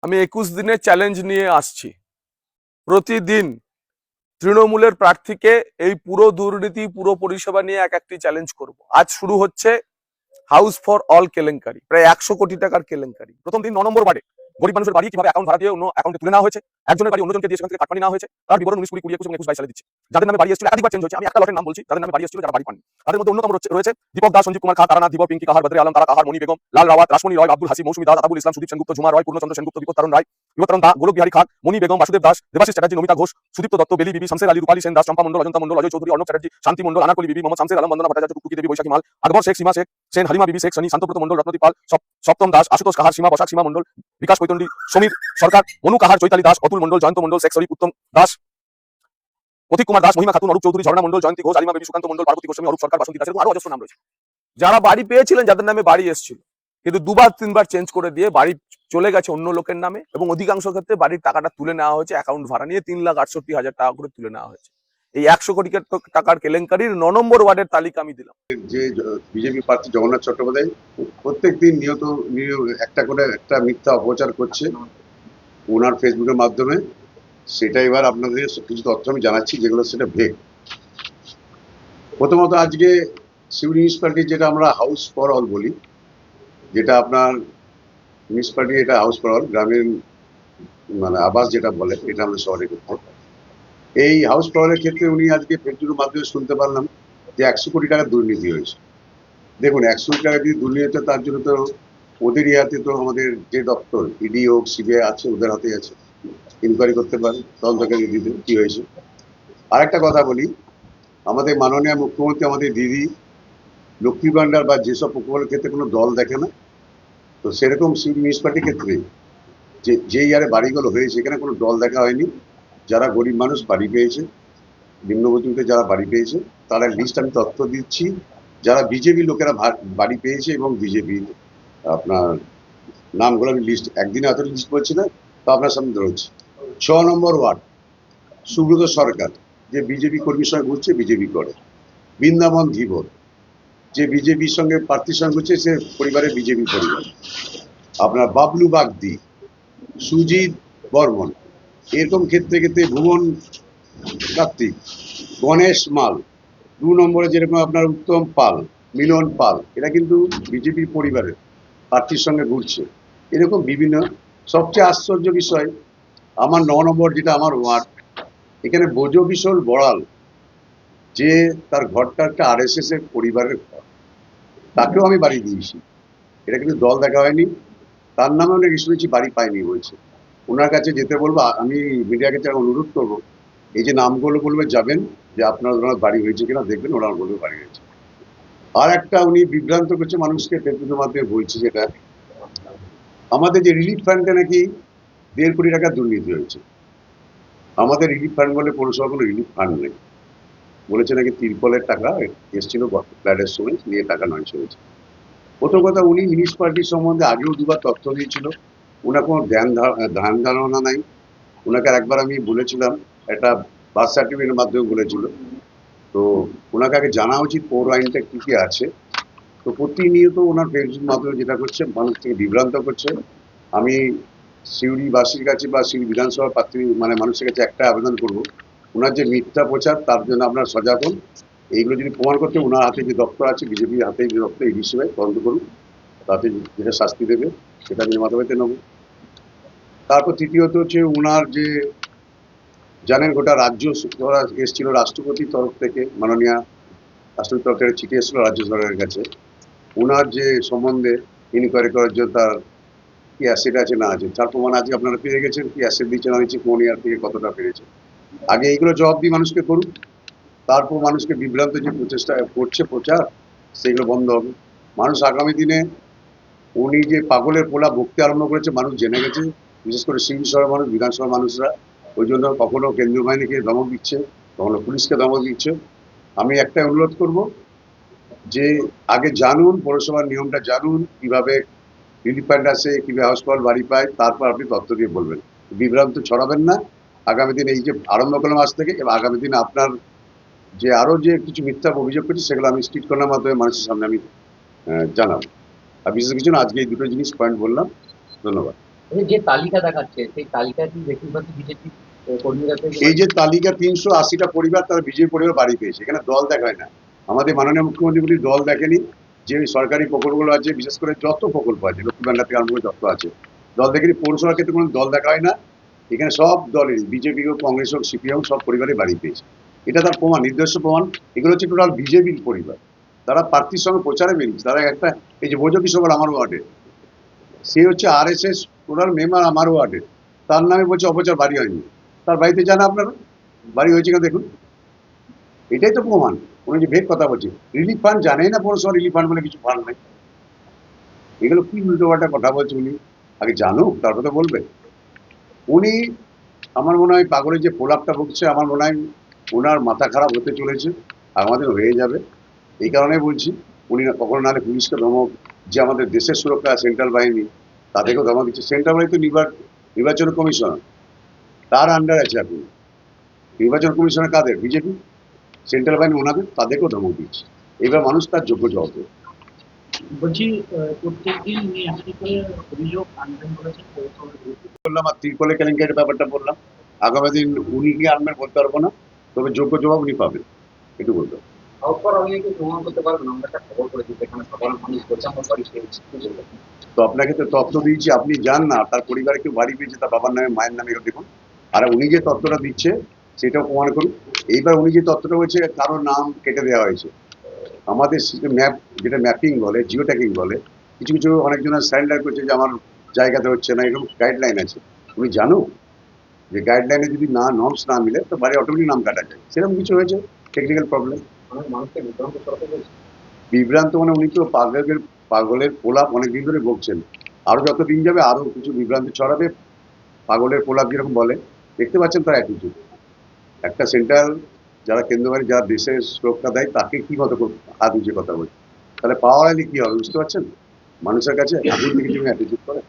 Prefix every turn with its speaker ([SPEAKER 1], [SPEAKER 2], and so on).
[SPEAKER 1] আমি 21 দিনের চ্যালেঞ্জ নিয়ে আসছি। প্রতিদিন তৃণমূলের প্রার্থীকে এই পুরো দুর্নীতি পুরো পরিষেবা নিয়ে এক একটি চ্যালেঞ্জ করব। আজ শুরু হচ্ছে হাউস ফর অল কেলেঙ্কারি, প্রায় 100 কোটি টাকার কেলেঙ্কারি। প্রথম দিন 9 নম্বর ওয়ার্ডে গরিব মানুষের বাড়ি কিভাবে অ্যাকাউন্ট ভাড়া দিয়ে অন্য অ্যাকাউন্টে তুলে নেওয়া হয়েছে, একজনের বাড়ি অন্যজনকে দিয়ে সেখান থেকে কাটমানি নেওয়া হয়েছে, তার বিবরণ 19 20 21 এবং 21 22 সালে দিচ্ছে। যাদের নামে বাড়ি এসেছিল একাধিকবার চেঞ্জ হয়েছে, আমি একটা লটের নাম বলছি যাদের নামে বাড়ি এসেছিল যারা বাড়ি পাননি। তাদের মধ্যে অন্যতম রয়েছে দীপক দাস, সঞ্জীব কুমার খা, তারানাথ, দীপক, পিঙ্কি কাহার, বদরে আলম, তারা কাহার, মণি বেগম, লাল রাওয়াত, রাসমণি রয়, আব্দুল হাসিব, মৌসুমী দাস, আবুল ইসলাম, সুদীপ সেনগুপ্ত, ঝুমা রয়, পূর্ণচন্দ্র সেনগুপ্ত, বিপত্তারণ রায়, বিপত্তারণ দা, গোলক বিহারী খাক, মণি বেগম, বাসুদেব দাস, দেবাশিস চ্যাটার্জি, নমিতা ঘোষ, সুদীপ্ত দত্ত, বেলি বিবি, শামসের আলী, রূপালী সেন দাস, চম্পা মন্ডল, অজন্তা মন্ডল, অজয় চৌধুরী, অর্ণব চ্যাটার্জি, শান্তি মন্ডল, আনারকলি বিবি, মোহাম্মদ শামসের আলম, বন্দনা ভট্টাচার্য, টুকি দেবী, বৈশাখী মাল, আকবর শেখ, সীমা শেখ সেন, হালিমা বিবি শেখ সনি, শান্তব্রত মন্ডল, রত্নদীপ পাল, সপ্তম দাস, আশুতোষ কাহার, সীমা বসাক, সীমা মন্ডল, বিকাশ কৈতন্ডী, সমীর সরকার, মনু কাহার, চৈতালি দাস, অতুল মন্ডল, জয়ন্ত মন্ডল, শেখ শরীফ, উত্তম দাস, প্রতীক কুমার দাস, মহিমা খাতুন, অরূপ চৌধুরী, ঝর্ণা মন্ডল, জয়ন্তী ঘোষ, আলিমা বিবি, সুকান্ত মন্ডল, পার্বতী গোস্বামী, অরূপ সরকার, বাসন্তী দাস, এরকম আরো অজস্র নাম রয়েছে। যারা বাড়ি পেয়েছিলেন, যাদের নামে বাড়ি এসেছিল, কিন্তু দুবার তিনবার চেঞ্জ করে দিয়ে বাড়ি চলে গেছে অন্য লোকের নামে, এবং অধিকাংশ ক্ষেত্রে বাড়ির টাকাটা তুলে নেওয়া হয়েছে অ্যাকাউন্ট ভাড়া নিয়ে 3,68,000 টাকা করে তুলে নেওয়া হয়েছে। এই 100 কোটি টাকার কেলেঙ্কারির 9 নম্বর ওয়ার্ডের তালিকা আমি দিলাম।
[SPEAKER 2] যে বিজেপি প্রার্থী জগন্নাথ চট্টোপাধ্যায় প্রত্যেকদিন নিয়ত একটা করে একটা মিথ্যা অপপ্রচার করছে ওনার ফেসবুকের মাধ্যমে। সেটা এবার আপনাদের কিছু তথ্য আমি জানাচ্ছি যেগুলো সেটা ভেক। প্রথমত আজকে সিউড়ি মিউনিসিপ্যালিটি যেটা আমরা হাউস ফর অল বলি, যেটা আপনার মিউনিসিপ্যালিটি, এটা হাউস ফর অল গ্রামীণ মানে আবাস যেটা বলে, এটা আমাদের শহরে করতে। এই হাউস ফর অলের ক্ষেত্রে উনি আজকে ফেসবুকের মাধ্যমে শুনতে পারলাম যে 100 কোটি টাকার দুর্নীতি হয়েছে। দেখুন, 100 কোটি টাকা যদি দুর্নীতি হচ্ছে, তার জন্য তো ওদেরই হাতে, তো আমাদের যে দপ্তর ইডি হোক সিবিআই আছে, ওদের হাতেই আছে, ইনকোয়ারি করতে পারে, তদন্তকারী দিদি কি হয়েছে। আর একটা কথা বলি, আমাদের মাননীয় মুখ্যমন্ত্রী আমাদের দিদি লক্ষ্মী ভান্ডার বা যেসব প্রকল্পের ক্ষেত্রে কোনো দল দেখে না, তো সেরকম মিউনিসিপালিটির ক্ষেত্রে যে ইয়ারে বাড়িগুলো হয়েছে এখানে কোনো দল দেখা হয়নি। যারা গরিব মানুষ বাড়ি পেয়েছে, নিম্নমধ্যবিত্ত যারা বাড়ি পেয়েছে, তারা লিস্ট আমি তথ্য দিচ্ছি, যারা বিজেপি লোকেরা বাড়ি পেয়েছে এবং বিজেপি আপনার নামগুলো আমি লিস্ট একদিনে এত লিস্ট বলছি না, তো আপনার সামনে ধরছি। 6 নম্বর ওয়ার্ড সুব্রত সরকার, যে বিজেপি কর্মীর সঙ্গে ঘুরছে, বিজেপি করে। বৃন্দাবন ধীবর, যে বিজেপির সঙ্গে প্রার্থীর সঙ্গে ঘুরছে, সে পরিবারের বিজেপি পরিবার। আপনার বাবলু বাগদি, সুজিত বর্মন, এরকম ক্ষেত্রে ক্ষেত্রে ভুবন কার্তিক, গণেশ মাল। 2 নম্বরে যেরকম আপনার উত্তম পাল, মিলন পাল, এরা কিন্তু বিজেপি পরিবারের প্রার্থীর সঙ্গে ঘুরছে। এরকম বিভিন্ন। সবচেয়ে আশ্চর্য বিষয়, আমার 9 নম্বর যেটা আমার ওয়ার্ড, এখানে বোজো বিশল বড়াল, যে তার ঘরটা একটা RSS এর পরিবারের ঘর, তাকেও আমি বাড়ি দিয়েছি। এটা কিন্তু দল দেখা হয়নি। তার নামে অনেক শুনেছি বাড়ি পাইনি বলছে। ওনার কাছে যেতে বলবো, আমি মিডিয়ার কাছে অনুরোধ করবো, এই যে নামগুলো বলবে যাবেন, যে আপনার ওনার বাড়ি হয়েছে কিনা দেখবেন, ওনার বলবে বাড়ি হয়েছে। আর একটা উনি বিভ্রান্ত করছে মানুষকে ফেসবুকের মাধ্যমে বলছে, যেটা আমাদের যে রিলিফ ফান্ডে নাকি 1.5 কোটি টাকা দুর্নীতি হয়েছে। আমাদের রিলিফ ফান্ড বলে পৌরসভা কোনো রিলিফ ফান্ড নেই। বলেছে নাকি তিরপলের টাকা এসেছিল ফ্ল্যাটের সময়, নিয়ে টাকা নয় হয়েছে। প্রথম কথা, উনি মিউনিসিপালিটির সম্বন্ধে আগেও 2বার তথ্য দিয়েছিল, ওনার কোনো ধ্যান ধারণা নাই। ওনাকে একবার আমি বলেছিলাম, একটা বার্থ সার্টিফিকেটের মাধ্যমে বলেছিল, তো ওনাকে আগে জানা উচিত পৌর আইনটা কি কি আছে। তো প্রতিনিয়ত ওনার ফেসবুক মাধ্যমে যেটা করছে, মানুষ থেকে বিভ্রান্ত করছে। আমি সিউড়িবাসীর কাছে বা সিউড়ি বিধানসভা প্রার্থী মানে মানুষের কাছে একটা আবেদন করব, ওনার যে মিথ্যা প্রচার, তার জন্য আপনারা সজাগ হন। এইগুলো যদি প্রমাণ করতে, ওনার হাতে যে দপ্তর আছে, বিজেপির হাতে যে দপ্তর, এই বিষয়ে তদন্ত করুন, তাতে যেটা শাস্তি দেবে সেটা আমি মাথাতে নেব। তারপর তৃতীয়ত হচ্ছে, ওনার যে জানেন গোটা রাজ্য এসেছিল রাষ্ট্রপতির তরফ থেকে, মাননীয় রাষ্ট্রপতির তরফ থেকে চিঠি এসেছিল রাজ্য সরকারের কাছে, ওনার যে সম্বন্ধে ইনকোয়ারি করার জন্য তার কি অ্যাসেট আছে না আছে, তার প্রমাণ আজকে আপনারা পেয়ে গেছেন। কি অ্যাসেট দিচ্ছে না দিচ্ছে, কোন ইয়ার থেকে কতটা পেরেছে। আগে এইগুলো জবাব দিয়ে মানুষকে করুন, তারপর মানুষকে বিভ্রান্ত যে প্রচেষ্টা করছে প্রচার, সেগুলো বন্ধ হবে। মানুষ আগামী দিনে উনি যে পাগলের পোলা বকতে আরম্ভ করেছে, মানুষ জেনে গেছে, বিশেষ করে সিভিল সভার মানুষ, বিধানসভার মানুষরা। ওই জন্য কখনো কেন্দ্রীয় বাহিনীকে ধমক দিচ্ছে, কখনো পুলিশকে ধমক দিচ্ছে। আমি একটাই অনুরোধ করব, যে আগে জানুন, পৌরসভার নিয়মটা জানুন, কিভাবে রিলিফ ফান্ড আসে, কিভাবে হাউস ফল বাড়ি পায়, তারপর আপনি তথ্য দিয়ে বলবেন। বিভ্রান্ত ছড়াবেন না। আগামী দিনে এই যে আরম্ভ করলাম আজ থেকে, এবং আগামী দিনে আপনার যে আরো যে কিছু মিথ্যা অভিযোগ করছি, সেগুলো আমি স্ট্রিট করার মাধ্যমে মানুষের সামনে আমি জানাবো। আর বিশেষ কিছু না, আজকে এই দুটো জিনিস পয়েন্ট বললাম। ধন্যবাদ।
[SPEAKER 3] এই যে তালিকা দেখাচ্ছে সেই তালিকা কি বেশিরভাগই বিজেপি কর্মীরা
[SPEAKER 2] এই যে তালিকা 380টা পরিবার তারা বিজেপি পরিবার বাড়ি পেয়েছে, এখানে দল দেখায় না। আমাদের মাননীয় মুখ্যমন্ত্রী বলি দল দেখেনি, যে সরকারি প্রকল্পগুলো আছে বিশেষ করে যত প্রকল্প আছে লক্ষ্মী ভান্ডার থেকে আরম্ভ করে যত আছে দল দেখেনি। পৌরসভার ক্ষেত্রে কোনো দল দেখা হয় না, এখানে সব দলেরই বিজেপি হোক কংগ্রেস হোক সিপিএম সব পরিবারে বাড়ি পেয়েছে। এটা তার প্রমাণ, নির্দিষ্ট প্রমাণ। এগুলো হচ্ছে টোটাল বিজেপির পরিবার, তারা প্রার্থীর সঙ্গে প্রচারে বেরিয়েছে। তারা একটা, এই যে বোঝকি সবার আমার ওয়ার্ডে, সে হচ্ছে RSS টোটাল মেম্বার আমার ওয়ার্ডে, তার নামে বলছে অপচার বাড়ি হয়নি। তার বাড়িতে যান আপনারা, বাড়ি হয়েছে কেন দেখুন। এটাই তো প্রমাণ। উনি যে ভেদ কথা বলছে, রিলিফ ফান্ড জানেই না পৌরসভা রিলিফ ফান্ড বলে কিছু ফান্ড নেই। এগুলো কি উল্টোপাল্টা কথা বলছে উনি, আগে জানুক তারপর তো বলবে। উনি, আমার মনে হয় পাগলের যে প্রলাপটা বকছে, আমার মনে হয় ওনার মাথা খারাপ হতে চলেছে, আমাদের হয়ে যাবে। এই কারণে বলছি, উনি কখনো নাহলে পুলিশকে ধমক, যে আমাদের দেশের সুরক্ষা সেন্ট্রাল বাহিনী, তাদেরকেও ধমক দিচ্ছে। সেন্ট্রাল বাহিনী তো নির্বাচন কমিশন, তার আন্ডার আছে এখন। নির্বাচন কমিশনের কাদের? বিজেপি। সেন্ট্রাল বাহিনী ওনাদের, তাদেরকেও ধমক দিচ্ছে। এবার মানুষ তার যোগ্য জবাব দেবে।
[SPEAKER 3] বলছি প্রত্যেকদিন উনি একটি করে অভিযোগ আনবেন বলেছেন পৌরসভার বিরুদ্ধে।
[SPEAKER 2] বললাম, আর তিরপলে কেলেঙ্কারির ব্যাপারটা বললাম। আগামী দিন উনি কি আনবেন বলতে পারবো না, তবে যোগ্য জবাব উনি পাবেন, একটু বলতে।
[SPEAKER 3] তারপর আমি কি প্রমাণ করতে পারবেন? আমরা একটা খবর করেছি যেখানে সাধারণ মানুষ বলছে আমার বাড়ি পেয়েছি, কি বলবেন?
[SPEAKER 2] তো আপনাকে তো তথ্য দিয়েছি, আপনি যান না, তার পরিবারে কেউ বাড়ি পেয়েছে তার বাবার নামে মায়ের নামে, দেখুন। আর উনি যে তথ্যটা দিচ্ছে সেটাও প্রমাণ করুন। এইবার উনি যে তথ্যটা বলছে কারোর নাম কেটে দেওয়া হয়েছে, আমাদের ম্যাপ, যেটা ম্যাপিং বলে, জিও ট্যাগিং বলে, কিছু কিছু অনেকজনের সারেন্ডার করছে যে আমার জায়গাতে হচ্ছে না, এরকম গাইডলাইন আছে। উনি জানো যে গাইডলাইনে যদি না নর্মস না মিলে তো বাড়ি অটোমেটিক নাম কাটা যায়, সেরকম কিছু হয়েছে, টেকনিক্যাল প্রবলেম।
[SPEAKER 3] অনেক মানুষকে বিভ্রান্ত করাতে বলছে।
[SPEAKER 2] বিভ্রান্ত মানে উনি তো পাগলের প্রলাপ অনেকদিন ধরে বকছেন, আরো যত দিন যাবে আরো কিছু বিভ্রান্তি ছড়াবে। পাগলের প্রলাপ যেরকম বলে, দেখতে পাচ্ছেন তার অ্যাটিটিউড। একটা সেন্ট্রাল যারা কেন্দ্রবাহিনী, যারা দেশের সুরক্ষা দেয়, তাকে কি মতো হাত উঁচে কথা বলছে, তাহলে পাওয়ার আইলে কি হবে বুঝতে পারছেন? মানুষের কাছে আগুন থেকে তুমি অ্যাটিটিউড করে।